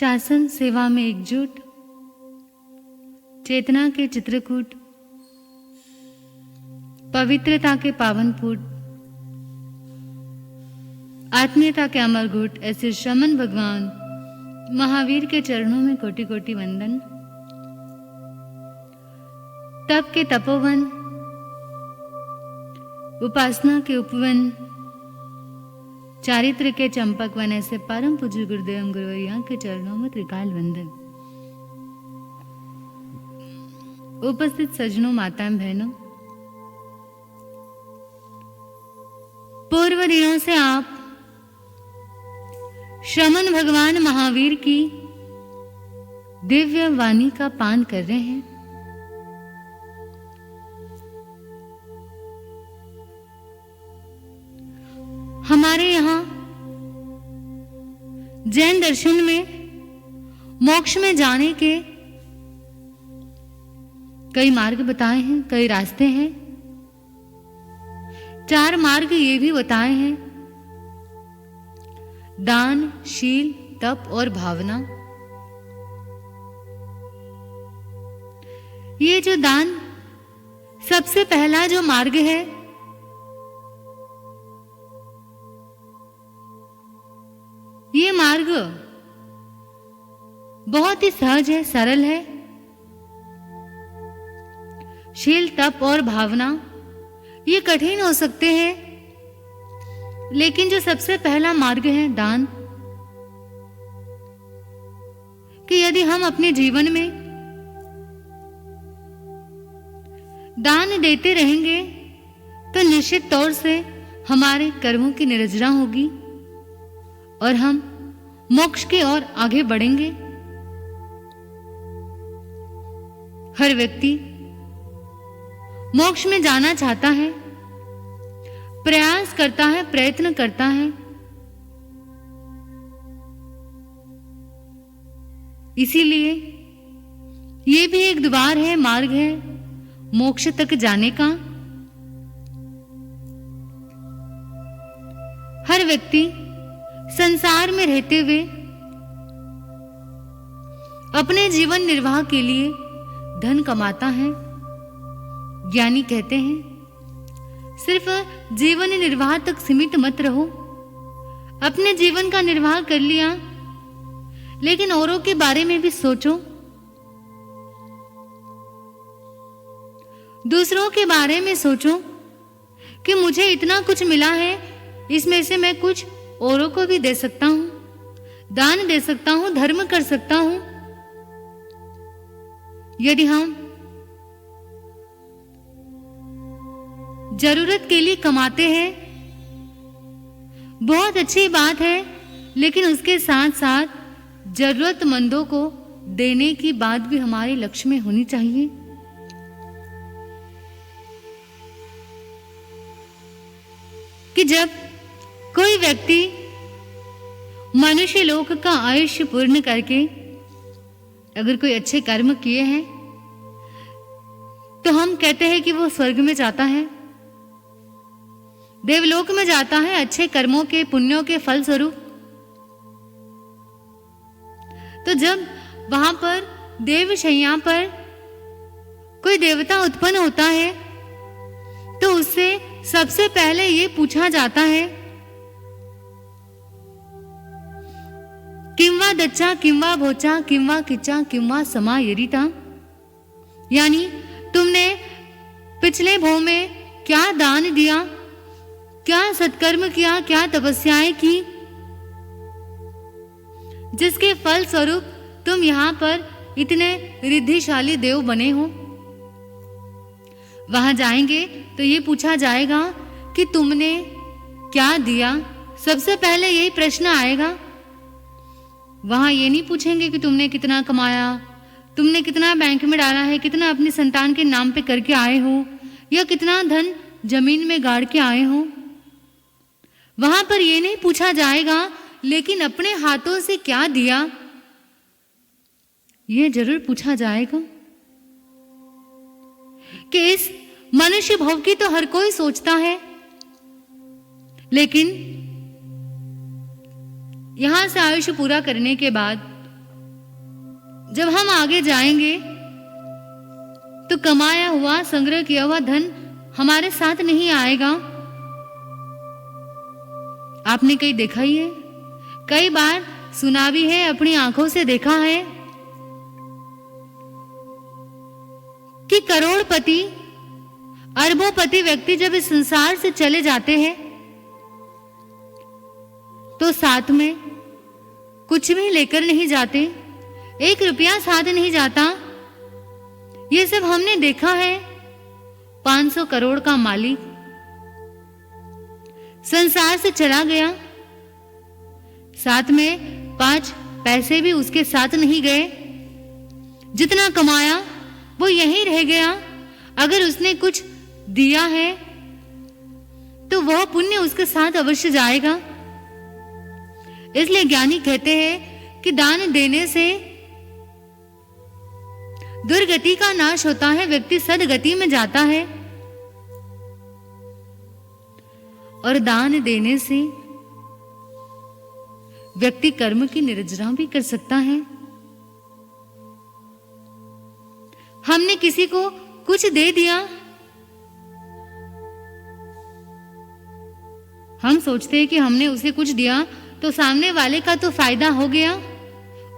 शासन सेवा में एकजुट, चेतना के चित्रकूट, पवित्रता के पावन फूट, आत्मीयता के अमर घुट, ऐसे श्रमण भगवान महावीर के चरणों में कोटि कोटि वंदन। तप के तपोवन, उपासना के उपवन, चारित्र के चंपक वन, ऐसे परम पूज्य गुरुदेव गुरुवरिया के चरणों में त्रिकाल वंदन। उपस्थित सज्जनों, माताएं, बहनों, पूर्व दिनों से आप श्रमण भगवान महावीर की दिव्य वाणी का पान कर रहे हैं। हमारे यहाँ जैन दर्शन में मोक्ष में जाने के कई मार्ग बताए हैं, कई रास्ते हैं। 4 मार्ग ये भी बताए हैं: दान, शील, तप और भावना। ये जो दान सबसे पहला जो मार्ग है, ये मार्ग बहुत ही सहज है, सरल है। शील, तप और भावना ये कठिन हो सकते हैं, लेकिन जो सबसे पहला मार्ग है दान, कि यदि हम अपने जीवन में दान देते रहेंगे तो निश्चित तौर से हमारे कर्मों की निर्जरा होगी और हम मोक्ष की ओर आगे बढ़ेंगे। हर व्यक्ति मोक्ष में जाना चाहता है, प्रयास करता है, प्रयत्न करता है। इसीलिए ये भी एक द्वार है, मार्ग है मोक्ष तक जाने का। हर व्यक्ति संसार में रहते हुए अपने जीवन निर्वाह के लिए धन कमाता है। ज्ञानी कहते हैं, सिर्फ जीवन निर्वाह तक सीमित मत रहो। अपने जीवन का निर्वाह कर लिया, लेकिन औरों के बारे में भी सोचो, दूसरों के बारे में सोचो कि मुझे इतना कुछ मिला है, इसमें से मैं कुछ औरों को भी दे सकता हूं, दान दे सकता हूं, धर्म कर सकता हूं। यदि हम जरूरत के लिए कमाते हैं, बहुत अच्छी बात है, लेकिन उसके साथ साथ जरूरतमंदों को देने की बात भी हमारे लक्ष्य में होनी चाहिए। कि जब कोई व्यक्ति मनुष्य लोक का आयुष्य पूर्ण करके अगर कोई अच्छे कर्म किए हैं, तो हम कहते हैं कि वो स्वर्ग में जाता है, देवलोक में जाता है, अच्छे कर्मों के, पुण्यों के फल स्वरूप। तो जब वहां पर देवशैया पर कोई देवता उत्पन्न होता है, तो उससे सबसे पहले ये पूछा जाता है, किंवा दच्चा, किंवा भोचा, किंवा किच्चा, किंवा समायरिता। यानी तुमने पिछले भव में क्या दान दिया, क्या सत्कर्म किया, क्या तपस्याएं की, जिसके फल स्वरूप तुम यहां पर इतने रिद्धिशाली देव बने हो। वहां जाएंगे तो ये पूछा जाएगा कि तुमने क्या दिया। सबसे पहले यही प्रश्न आएगा। वहां ये नहीं पूछेंगे कि तुमने कितना कमाया, तुमने कितना बैंक में डाला है, कितना अपनी संतान के नाम पे करके आए हो, या कितना धन जमीन में गाड़ के आए हो। वहां पर ये नहीं पूछा जाएगा, लेकिन अपने हाथों से क्या दिया, ये जरूर पूछा जाएगा। कि इस मनुष्य भव की तो हर कोई सोचता है, लेकिन यहां से आयुष्य पूरा करने के बाद जब हम आगे जाएंगे तो कमाया हुआ, संग्रह किया हुआ धन हमारे साथ नहीं आएगा। आपने कहीं देखा ही है, कई बार सुना भी है, अपनी आंखों से देखा है कि करोड़पति, अरबोंपति व्यक्ति जब इस संसार से चले जाते हैं तो साथ में कुछ भी लेकर नहीं जाते, 1 रुपया साथ नहीं जाता। ये सब हमने देखा है। 500 करोड़ का मालिक संसार से चला गया, साथ में 5 पैसे भी उसके साथ नहीं गए। जितना कमाया वो यहीं रह गया। अगर उसने कुछ दिया है तो वह पुण्य उसके साथ अवश्य जाएगा। इसलिए ज्ञानी कहते हैं कि दान देने से दुर्गति का नाश होता है, व्यक्ति सदगति में जाता है। और दान देने से व्यक्ति कर्म की निर्जरा भी कर सकता है। हमने किसी को कुछ दे दिया, हम सोचते हैं कि हमने उसे कुछ दिया तो सामने वाले का तो फायदा हो गया,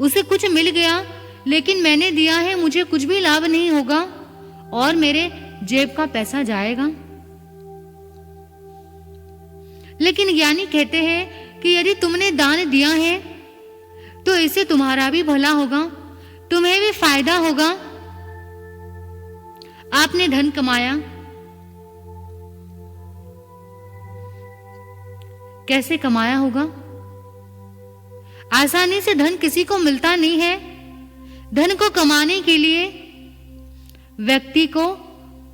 उसे कुछ मिल गया, लेकिन मैंने दिया है, मुझे कुछ भी लाभ नहीं होगा और मेरे जेब का पैसा जाएगा। लेकिन ज्ञानी कहते हैं कि यदि तुमने दान दिया है तो इससे तुम्हारा भी भला होगा, तुम्हें भी फायदा होगा। आपने धन कमाया, कैसे कमाया होगा? आसानी से धन किसी को मिलता नहीं है। धन को कमाने के लिए व्यक्ति को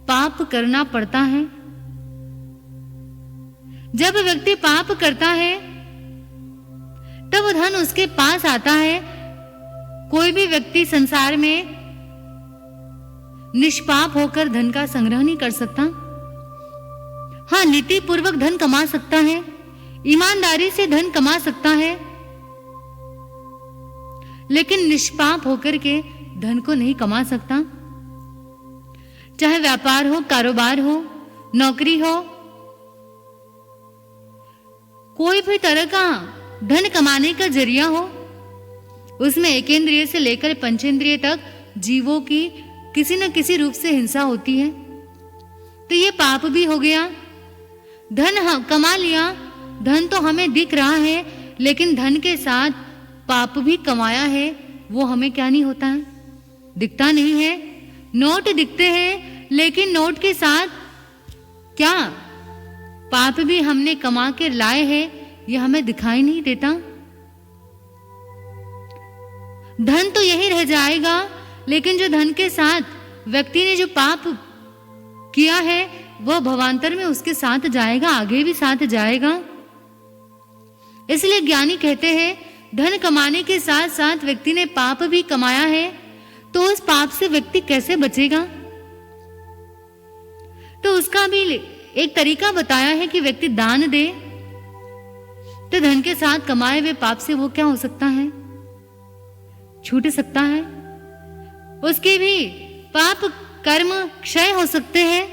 पाप करना पड़ता है। जब व्यक्ति पाप करता है तब धन उसके पास आता है। कोई भी व्यक्ति संसार में निष्पाप होकर धन का संग्रह नहीं कर सकता। हाँ, नीति पूर्वक धन कमा सकता है, ईमानदारी से धन कमा सकता है, लेकिन निष्पाप होकर के धन को नहीं कमा सकता। चाहे व्यापार हो, कारोबार हो, नौकरी हो, कोई भी तरह का धन कमाने का जरिया हो, उसमें एकेंद्रिय से लेकर पंचेंद्रिय तक जीवों की किसी न किसी रूप से हिंसा होती है, तो ये पाप भी हो गया। धन कमा लिया, धन तो हमें दिख रहा है, लेकिन धन के साथ पाप भी कमाया है, वो हमें क्या नहीं होता है, दिखता नहीं है। नोट दिखते हैं, लेकिन नोट के साथ क्या पाप भी हमने कमा के लाए हैं, ये हमें दिखाई नहीं देता। धन तो यही रह जाएगा, लेकिन जो धन के साथ व्यक्ति ने जो पाप किया है वह भवांतर में उसके साथ जाएगा, आगे भी साथ जाएगा। इसलिए ज्ञानी कहते हैं धन कमाने के साथ साथ व्यक्ति ने पाप भी कमाया है, तो उस पाप से व्यक्ति कैसे बचेगा? तो उसका भी एक तरीका बताया है कि व्यक्ति दान दे, तो धन के साथ कमाए हुए पाप से वो क्या हो सकता है, छूट सकता है। उसके भी पाप कर्म क्षय हो सकते हैं।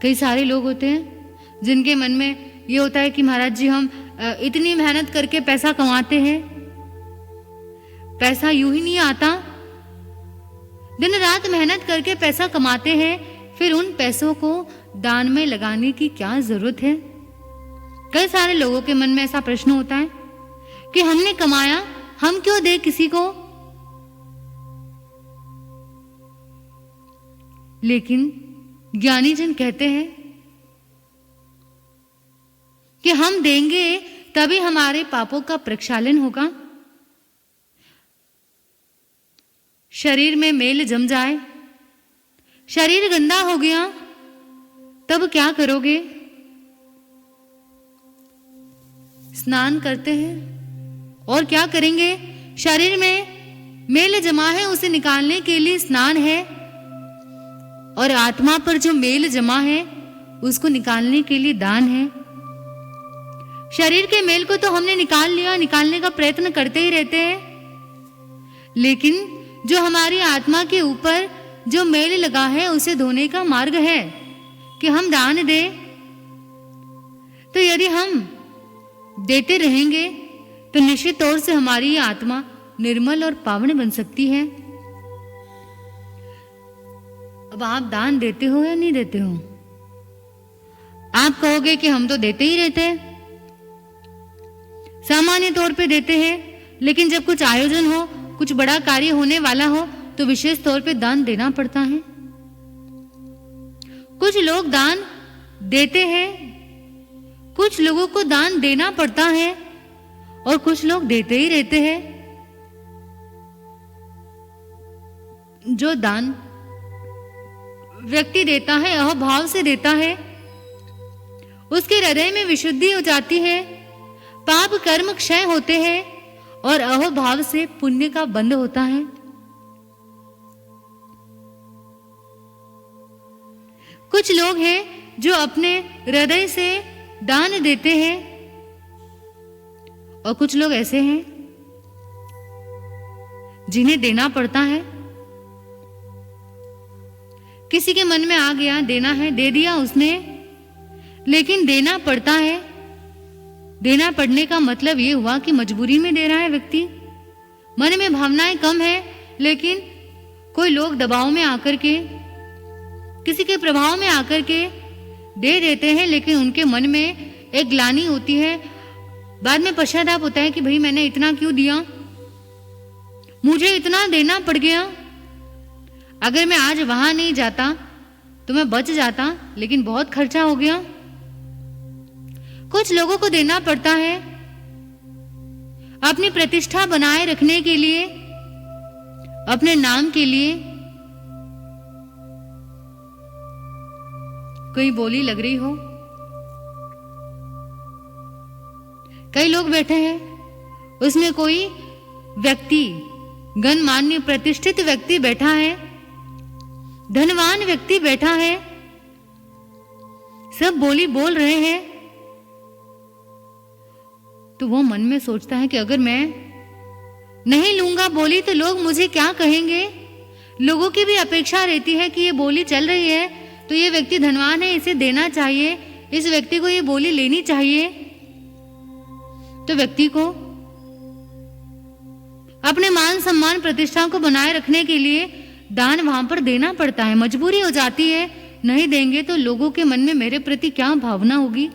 कई सारे लोग होते हैं जिनके मन में ये होता है कि महाराज जी हम इतनी मेहनत करके पैसा कमाते हैं, पैसा यूं ही नहीं आता, दिन रात मेहनत करके पैसा कमाते हैं, फिर उन पैसों को दान में लगाने की क्या जरूरत है? कई सारे लोगों के मन में ऐसा प्रश्न होता है कि हमने कमाया, हम क्यों दे किसी को? लेकिन ज्ञानी जन कहते हैं कि हम देंगे तभी हमारे पापों का प्रक्षालन होगा। शरीर में मेल जम जाए, शरीर गंदा हो गया, तब क्या करोगे? स्नान करते हैं और क्या करेंगे? शरीर में मेल जमा है, उसे निकालने के लिए स्नान है, और आत्मा पर जो मेल जमा है उसको निकालने के लिए दान है। शरीर के मेल को तो हमने निकाल लिया, निकालने का प्रयत्न करते ही रहते हैं, लेकिन जो हमारी आत्मा के ऊपर जो मैल लगा है उसे धोने का मार्ग है कि हम दान दें। तो यदि हम देते रहेंगे तो निश्चित तौर से हमारी आत्मा निर्मल और पावन बन सकती है। अब आप दान देते हो या नहीं देते हो? आप कहोगे कि हम तो देते ही रहते हैं, सामान्य तौर पे देते हैं, लेकिन जब कुछ आयोजन हो, कुछ बड़ा कार्य होने वाला हो तो विशेष तौर पे दान देना पड़ता है। कुछ लोग दान देते हैं, कुछ लोगों को दान देना पड़ता है और कुछ लोग देते ही रहते हैं। जो दान व्यक्ति देता है, अहोभाव से देता है, उसके हृदय में विशुद्धि हो जाती है, पाप कर्म क्षय होते हैं और अहोभाव से पुण्य का बंध होता है। कुछ लोग हैं जो अपने हृदय से दान देते हैं और कुछ लोग ऐसे हैं जिन्हें देना पड़ता है। किसी के मन में आ गया देना है, दे दिया उसने, लेकिन देना पड़ता है। देना पड़ने का मतलब ये हुआ कि मजबूरी में दे रहा है व्यक्ति। मन में भावनाएं कम है, लेकिन कोई लोग दबाव में आकर के, किसी के प्रभाव में आकर के दे देते हैं, लेकिन उनके मन में एक ग्लानि होती है, बाद में पश्चाताप होता है कि भाई मैंने इतना क्यों दिया, मुझे इतना देना पड़ गया। अगर मैं आज वहां नहीं जाता तो मैं बच जाता, लेकिन बहुत खर्चा हो गया। कुछ लोगों को देना पड़ता है अपनी प्रतिष्ठा बनाए रखने के लिए, अपने नाम के लिए। कोई बोली लग रही हो, कई लोग बैठे हैं, उसमें कोई व्यक्ति, गणमान्य प्रतिष्ठित व्यक्ति बैठा है, धनवान व्यक्ति बैठा है, सब बोली बोल रहे हैं, तो वो मन में सोचता है कि अगर मैं नहीं लूंगा बोली तो लोग मुझे क्या कहेंगे। लोगों की भी अपेक्षा रहती है कि ये बोली चल रही है तो ये व्यक्ति धनवान है, इसे देना चाहिए, इस व्यक्ति को ये बोली लेनी चाहिए। तो व्यक्ति को अपने मान सम्मान प्रतिष्ठा को बनाए रखने के लिए दान वहां पर देना पड़ता है। मजबूरी हो जाती है, नहीं देंगे तो लोगों के मन में मेरे प्रति क्या भावना होगी।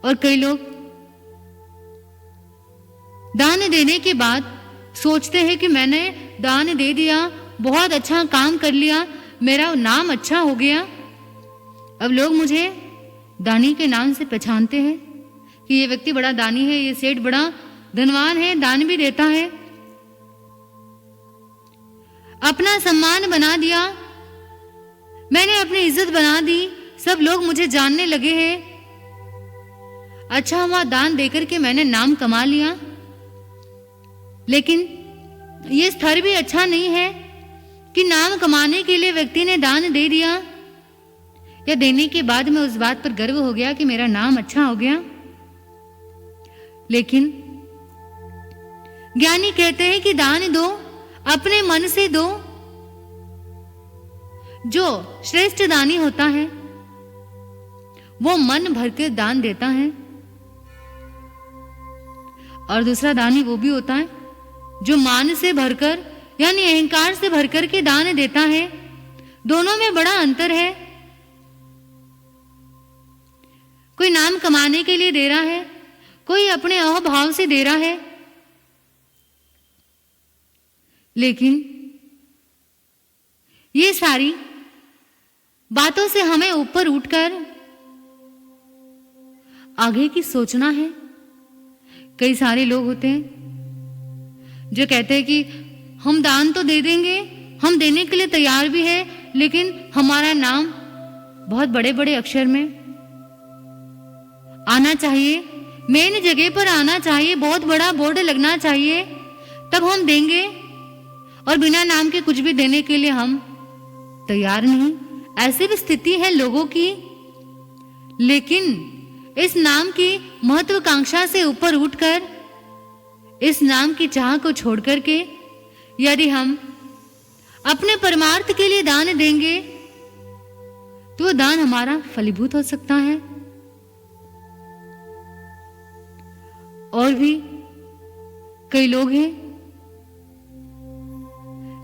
और कई लोग दान देने के बाद सोचते हैं कि मैंने दान दे दिया, बहुत अच्छा काम कर लिया, मेरा नाम अच्छा हो गया, अब लोग मुझे दानी के नाम से पहचानते हैं कि ये व्यक्ति बड़ा दानी है, ये सेठ बड़ा धनवान है, दान भी देता है। अपना सम्मान बना दिया, मैंने अपनी इज्जत बना दी, सब लोग मुझे जानने लगे हैं। अच्छा हुआ दान देकर के मैंने नाम कमा लिया, लेकिन ये स्तर भी अच्छा नहीं है कि नाम कमाने के लिए व्यक्ति ने दान दे दिया, या देने के बाद में उस बात पर गर्व हो गया कि मेरा नाम अच्छा हो गया। लेकिन ज्ञानी कहते हैं कि दान दो, अपने मन से दो। जो श्रेष्ठ दानी होता है वो मन भर के दान देता है, और दूसरा दानी वो भी होता है जो मान से भरकर यानी अहंकार से भरकर के दान देता है। दोनों में बड़ा अंतर है। कोई नाम कमाने के लिए दे रहा है, कोई अपने अहोभाव से दे रहा है, लेकिन ये सारी बातों से हमें ऊपर उठकर आगे की सोचना है। कई सारे लोग होते हैं जो कहते हैं कि हम दान तो दे देंगे, हम देने के लिए तैयार भी है, लेकिन हमारा नाम बहुत बड़े बड़े अक्षर में आना चाहिए, मेन जगह पर आना चाहिए, बहुत बड़ा बोर्ड लगना चाहिए, तब हम देंगे, और बिना नाम के कुछ भी देने के लिए हम तैयार नहीं। ऐसी भी स्थिति है लोगों की। लेकिन इस नाम की महत्वाकांक्षा से ऊपर उठकर इस नाम की चाह को छोड़ करके यदि हम अपने परमार्थ के लिए दान देंगे तो वो दान हमारा फलीभूत हो सकता है। और भी कई लोग हैं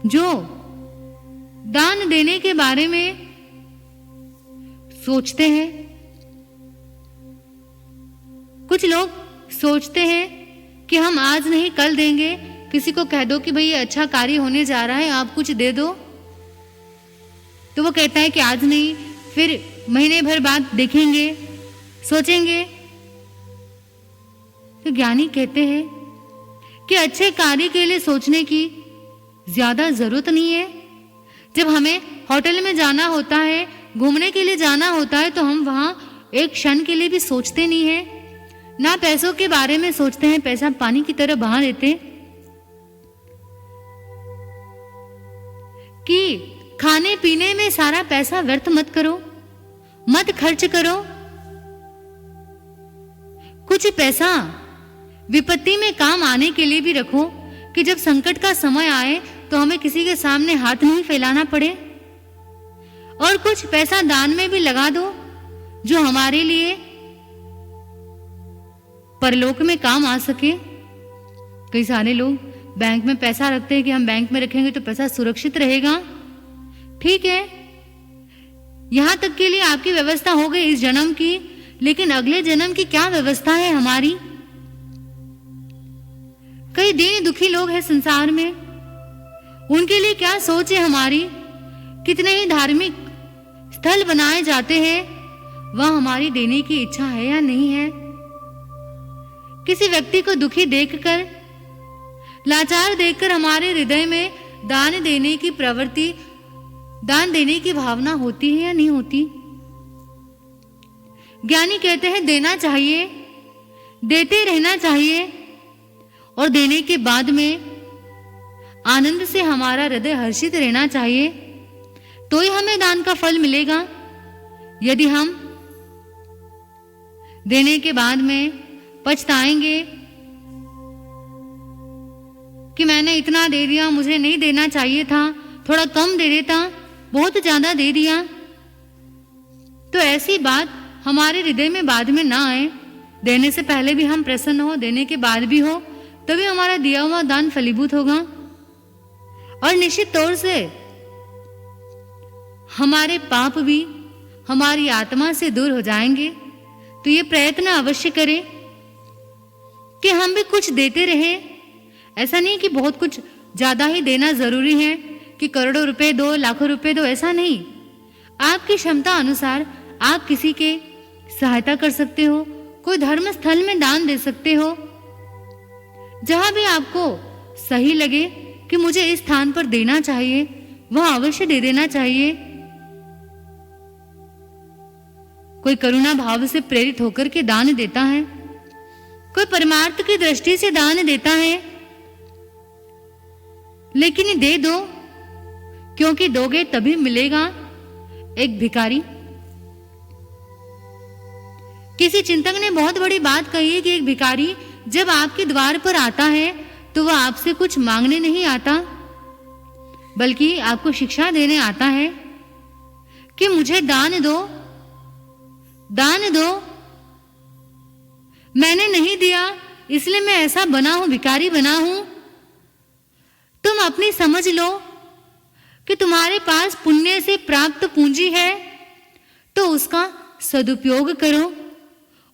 जो दान देने के बारे में सोचते हैं। कुछ लोग सोचते हैं कि हम आज नहीं कल देंगे। किसी को कह दो कि भाई ये अच्छा कार्य होने जा रहा है, आप कुछ दे दो, तो वो कहता है कि आज नहीं, फिर महीने भर बाद देखेंगे, सोचेंगे। तो ज्ञानी कहते हैं कि अच्छे कार्य के लिए सोचने की ज्यादा जरूरत नहीं है। जब हमें होटल में जाना होता है, घूमने के लिए जाना होता है, तो हम वहां एक क्षण के लिए भी सोचते नहीं है, ना पैसों के बारे में सोचते हैं, पैसा पानी की तरह बहा देते। कि खाने पीने में सारा पैसा व्यर्थ मत करो, मत खर्च करो। कुछ पैसा विपत्ति में काम आने के लिए भी रखो कि जब संकट का समय आए तो हमें किसी के सामने हाथ नहीं फैलाना पड़े। और कुछ पैसा दान में भी लगा दो जो हमारे लिए परलोक में काम आ सके। कई सारे लोग बैंक में पैसा रखते हैं कि हम बैंक में रखेंगे तो पैसा सुरक्षित रहेगा। ठीक है, यहां तक के लिए आपकी व्यवस्था हो गई इस जन्म की, लेकिन अगले जन्म की क्या व्यवस्था है हमारी? कई दीन दुखी लोग हैं संसार में, उनके लिए क्या सोच है हमारी? कितने ही धार्मिक स्थल बनाए जाते हैं, वह हमारी देने की इच्छा है या नहीं है? किसी व्यक्ति को दुखी देखकर, लाचार देखकर हमारे हृदय में दान देने की प्रवृत्ति, दान देने की भावना होती है या नहीं होती? ज्ञानी कहते हैं देना चाहिए, देते रहना चाहिए, और देने के बाद में आनंद से हमारा हृदय हर्षित रहना चाहिए, तो ही हमें दान का फल मिलेगा। यदि हम देने के बाद में पछताएंगे कि मैंने इतना दे दिया, मुझे नहीं देना चाहिए था, थोड़ा कम दे देता, बहुत ज्यादा दे दिया, तो ऐसी बात हमारे हृदय में बाद में ना आए। देने से पहले भी हम प्रसन्न हो, देने के बाद भी हो, तभी हमारा दिया हुआ दान फलीभूत होगा। और निश्चित तौर से हमारे पाप भी हमारी आत्मा से दूर हो जाएंगे। तो ये प्रयत्न अवश्य करें कि हम भी कुछ देते रहे। ऐसा नहीं कि बहुत कुछ ज्यादा ही देना जरूरी है कि करोड़ों रुपए दो, लाखों रुपए दो, ऐसा नहीं। आपकी क्षमता अनुसार आप किसी के सहायता कर सकते हो, कोई धर्म स्थल में दान दे सकते हो। जहां भी आपको सही लगे कि मुझे इस स्थान पर देना चाहिए, वह अवश्य दे देना चाहिए। कोई करुणा भाव से प्रेरित होकर के दान देता है, कोई परमार्थ की दृष्टि से दान देता है, लेकिन दे दो, क्योंकि दोगे तभी मिलेगा। एक भिखारी, किसी चिंतक ने बहुत बड़ी बात कही है कि एक भिखारी जब आपके द्वार पर आता है तो वह आपसे कुछ मांगने नहीं आता, बल्कि आपको शिक्षा देने आता है कि मुझे दान दो, दान दो। मैंने नहीं दिया इसलिए मैं ऐसा बना हूं, भिखारी बना हूं। तुम अपनी समझ लो कि तुम्हारे पास पुण्य से प्राप्त पूंजी है, तो उसका सदुपयोग करो,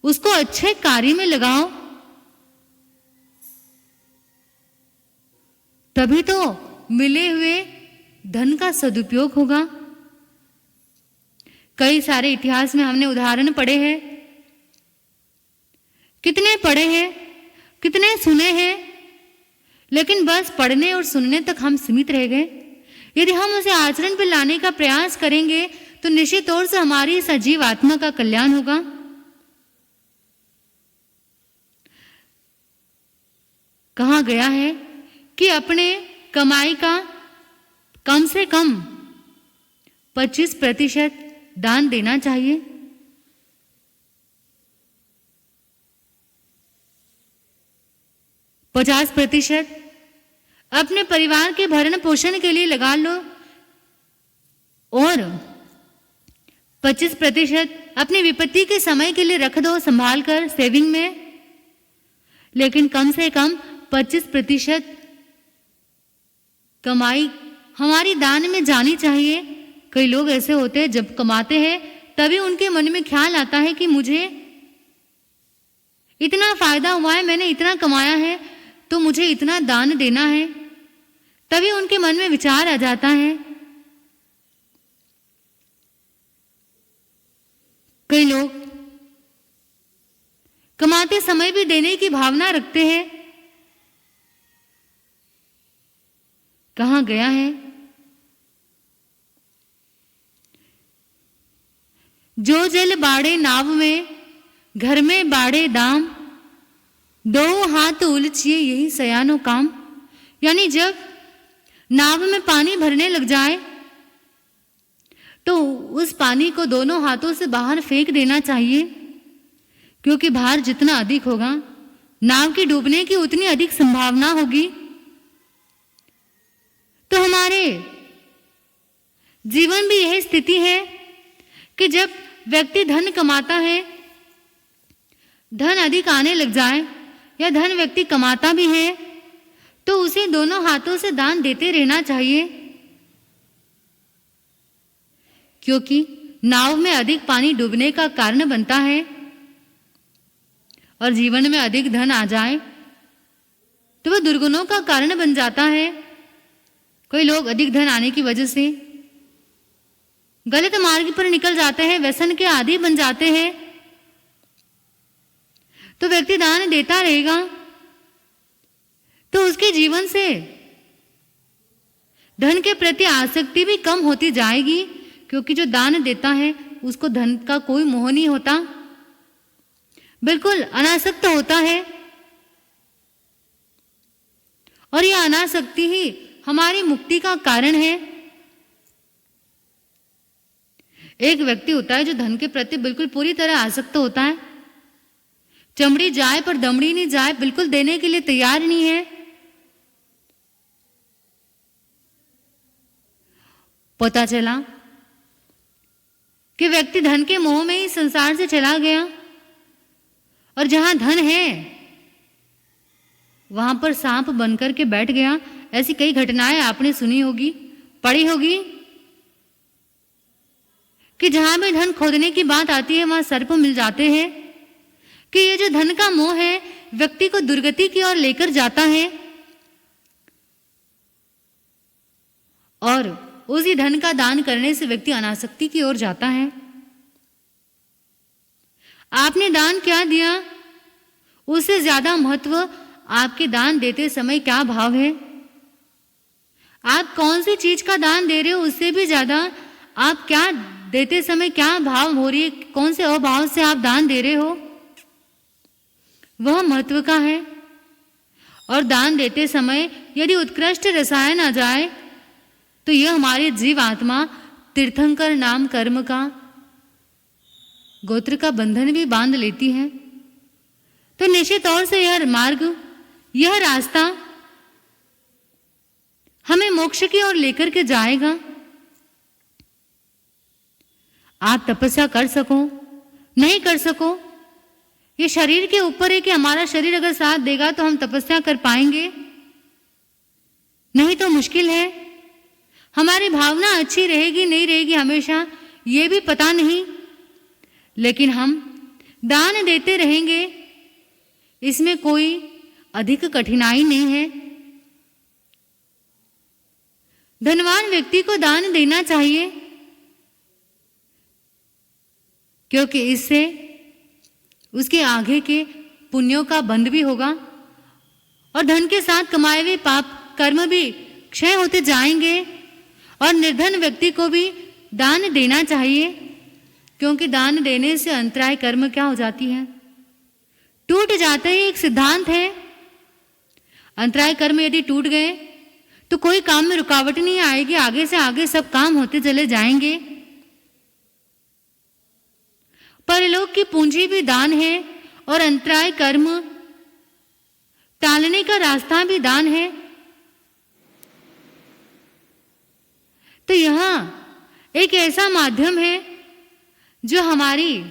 उसको अच्छे कार्य में लगाओ, तभी तो मिले हुए धन का सदुपयोग होगा। कई सारे इतिहास में हमने उदाहरण पढ़े हैं, कितने पढ़े हैं, कितने सुने हैं, लेकिन बस पढ़ने और सुनने तक हम सीमित रह गए। यदि हम उसे आचरण पर लाने का प्रयास करेंगे तो निश्चित तौर से हमारी सजीव आत्मा का कल्याण होगा। कहा गया है कि अपने कमाई का कम से कम 25% दान देना चाहिए। 50% अपने परिवार के भरण पोषण के लिए लगा लो और 25% अपनी विपत्ति के समय के लिए रख दो संभाल कर सेविंग में। लेकिन कम से कम 25% कमाई हमारी दान में जानी चाहिए। कई लोग ऐसे होते हैं जब कमाते हैं तभी उनके मन में ख्याल आता है कि मुझे इतना फायदा हुआ है, मैंने इतना कमाया है तो मुझे इतना दान देना है, तभी उनके मन में विचार आ जाता है। कई लोग कमाते समय भी देने की भावना रखते हैं। कहां गया है? जो जल बाड़े नाव में, घर में बाड़े दाम, दो हाथ उलझिए यही सयानो काम। यानी जब नाव में पानी भरने लग जाए तो उस पानी को दोनों हाथों से बाहर फेंक देना चाहिए, क्योंकि भार जितना अधिक होगा नाव के डूबने की उतनी अधिक संभावना होगी। तो हमारे जीवन भी यह स्थिति है कि जब व्यक्ति धन कमाता है, धन अधिक आने लग जाए या धन व्यक्ति कमाता भी है तो उसे दोनों हाथों से दान देते रहना चाहिए, क्योंकि नाव में अधिक पानी डूबने का कारण बनता है। और जीवन में अधिक धन आ जाए तो वह दुर्गुणों का कारण बन जाता है। कई लोग अधिक धन आने की वजह से गलत मार्ग पर निकल जाते हैं, व्यसन के आदी बन जाते हैं। तो व्यक्ति दान देता रहेगा तो उसके जीवन से धन के प्रति आसक्ति भी कम होती जाएगी, क्योंकि जो दान देता है उसको धन का कोई मोह नहीं होता, बिल्कुल अनासक्त होता है। और यह अनासक्ति ही हमारी मुक्ति का कारण है। एक व्यक्ति होता है जो धन के प्रति बिल्कुल पूरी तरह आसक्त होता है, चमड़ी जाए पर दमड़ी नहीं जाए, बिल्कुल देने के लिए तैयार नहीं है। पता चला कि व्यक्ति धन के मोह में ही संसार से चला गया, और जहां धन है वहां पर सांप बनकर के बैठ गया। ऐसी कई घटनाएं आपने सुनी होगी, पढ़ी होगी, कि जहां भी धन खोदने की बात आती है वहां सर्प मिल जाते हैं। कि ये जो धन का मोह है व्यक्ति को दुर्गति की ओर लेकर जाता है, और उसी धन का दान करने से व्यक्ति अनासक्ति की ओर जाता है। आपने दान क्या दिया उससे ज्यादा महत्व आपके दान देते समय क्या भाव है। आप कौन सी चीज का दान दे रहे हो उससे भी ज्यादा आप क्या देते समय क्या भाव हो रही है, कौन से अभाव से आप दान दे रहे हो, वह महत्व का है। और दान देते समय यदि उत्कृष्ट रसायन आ जाए तो यह हमारे जीव आत्मा तीर्थंकर नाम कर्म का गोत्र का बंधन भी बांध लेती है। तो निश्चित तौर से यह मार्ग, यह रास्ता हमें मोक्ष की ओर लेकर के जाएगा। आप तपस्या कर सको नहीं कर सको, ये शरीर के ऊपर है कि हमारा शरीर अगर साथ देगा तो हम तपस्या कर पाएंगे, नहीं तो मुश्किल है। हमारी भावना अच्छी रहेगी नहीं रहेगी हमेशा ये भी पता नहीं, लेकिन हम दान देते रहेंगे, इसमें कोई अधिक कठिनाई नहीं है। धनवान व्यक्ति को दान देना चाहिए, क्योंकि इससे उसके आगे के पुण्यों का बंध भी होगा, और धन के साथ कमाए हुए पाप कर्म भी क्षय होते जाएंगे। और निर्धन व्यक्ति को भी दान देना चाहिए, क्योंकि दान देने से अंतराय कर्म क्या हो जाती है, टूट जाते हैं। एक सिद्धांत है, अंतराय कर्म यदि टूट गए तो कोई काम में रुकावट नहीं आएगी, आगे से आगे सब काम होते चले जाएंगे। परलोक की पूंजी भी दान है, और अंतराय कर्म टालने का रास्ता भी दान है। तो यह एक ऐसा माध्यम है जो हमारी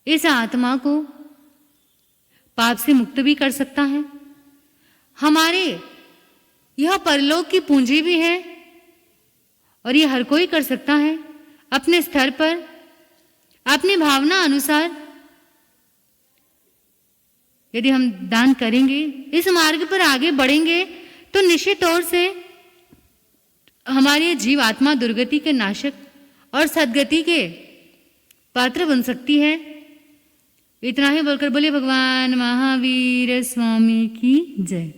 इस आत्मा को पाप से मुक्त भी कर सकता है। हमारे यह परलोक की पूंजी भी है और यह हर कोई कर सकता है अपने स्तर पर, अपनी भावना अनुसार। यदि हम दान करेंगे, इस मार्ग पर आगे बढ़ेंगे, तो निश्चित तौर से हमारी जीव आत्मा दुर्गति के नाशक और सद्गति के पात्र बन सकती है। इतना ही बोलकर बोलिए भगवान महावीर स्वामी की जय।